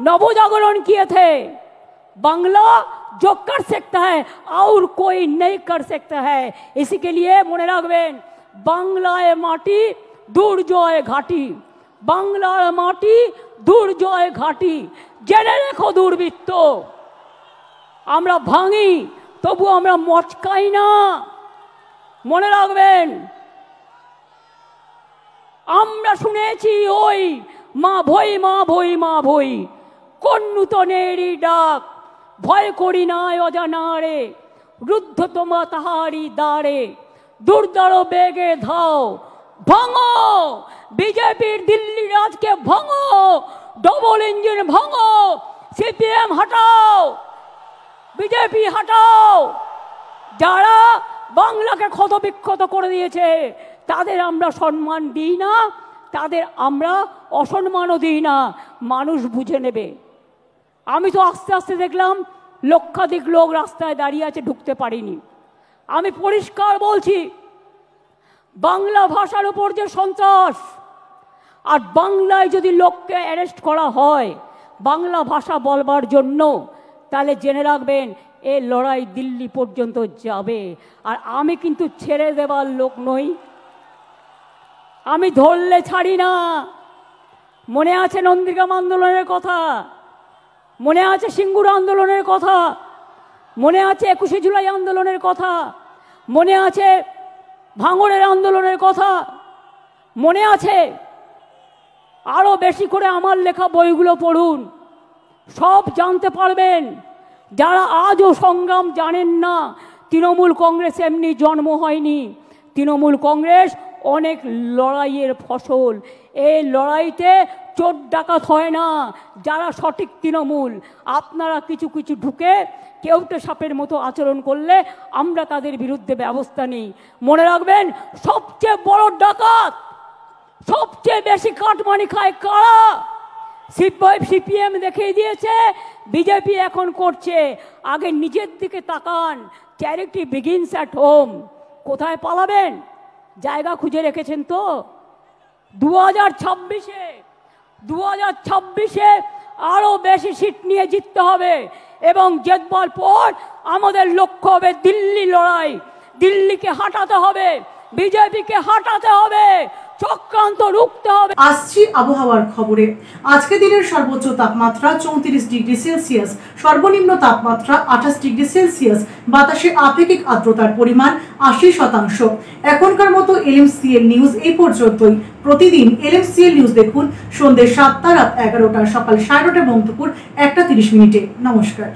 नवजागरण किए थे, बांग्ला जो कर सकता है और कोई नहीं कर सकता है। इसी के लिए मने राखबेन बांग्लाय माटी दुर्जय घाटी, बांग्लार माटी दुर्जय घाटी। जेने रेखो दुर्बृत्त आमरा भांगी तबु आमरा मचकाई ना। मने राखबेन आमरा शुनेছি ওই মা ভই মা ভই মা ভই, কোন নূতনেরই ডাক, ভয় করি না অজানারে, রুদ্ধ তোমা তাহারি দ্বারে, দুর্দার বেগে ধাও, ভাঙো বিজেপির দিল্লি রাজকে, ভাঙো ডবল ইঞ্জিন, ভাঙো সিপিএম হটাও, বিজেপি হটাও। যারা বাংলাকে ক্ষতবিক্ষত করে দিয়েছে তাদের আমরা সম্মান দিই না, তাদের আমরা অসম্মানও দিই না, মানুষ বুঝে নেবে। আমি তো আস্তে আস্তে দেখলাম লক্ষাধিক লোক রাস্তায় দাঁড়িয়ে আছে, ঢুকতে পারিনি। আমি পরিষ্কার বলছি, বাংলা ভাষার উপর যে সন্ত্রাস, আর বাংলায় যদি লোককে অ্যারেস্ট করা হয় বাংলা ভাষা বলবার জন্য, তাহলে জেনে রাখবেন এই লড়াই দিল্লি পর্যন্ত যাবে। আর আমি কিন্তু ছেড়ে দেবার লোক নই, আমি ধরলে ছাড়ি না। মনে আছে নন্দীগ্রাম আন্দোলনের কথা, মনে আছে সিঙ্গুর আন্দোলনের কথা, মনে আছে 21শে জুলাই আন্দোলনের কথা, মনে আছে ভাঙড়ের আন্দোলনের কথা, মনে আছে আরও বেশি করে আমার লেখা বইগুলো পড়ুন, সব জানতে পারবেন। যারা আজও সংগ্রাম জানেন না, তৃণমূল কংগ্রেস এমনি জন্ম হয়নি। তৃণমূল কংগ্রেস অনেক লড়াইয়ের ফসল। এই লড়াইতে চোর ডাকাত হয় না। যারা সঠিক তৃণমূল, আপনারা কিছু কিছু ঢুকে কেউটে সাপের মতো আচরণ করলে আমরা তাদের বিরুদ্ধে ব্যবস্থা নিই। মনে রাখবেন, সবচেয়ে বড় ডাকাত, সবচেয়ে বেশি কাটমানি খায় কারা? সিপিএম দেখিয়ে দিয়েছে, বিজেপি এখন করছে। আগে নিজের দিকে তাকান। Charity begins at home. কোথায় পালাবেন? জায়গা খুঁজে রেখেছেন তো? 2026-এ আরো বেশি সিট নিয়ে জিততে হবে এবং জেতবার পর আমাদের লক্ষ্য হবে দিল্লি লড়াই। দিল্লিকে হাঁটাতে হবে, বিজেপিকে হাঁটাতে হবে, চক্রান্ত রুখতে হবে। আসছি আবহাওয়ার খবরে। আজকে দিনের সর্বোচ্চ তাপমাত্রা 34 ডিগ্রি সেলসিয়াস, সর্বনিম্ন তাপমাত্রা 28 ডিগ্রি সেলসিয়াস। বাতাসে আপেক্ষিক আর্দ্রতার পরিমাণ 80%। এখনকার মতো LMCL নিউজ এই পর্যন্তই। প্রতিদিন LMCL নিউজ দেখুন সন্ধ্যে 7টা, রাত 11টা, সকাল 9:30 এবং দুপুর 1:30। নমস্কার।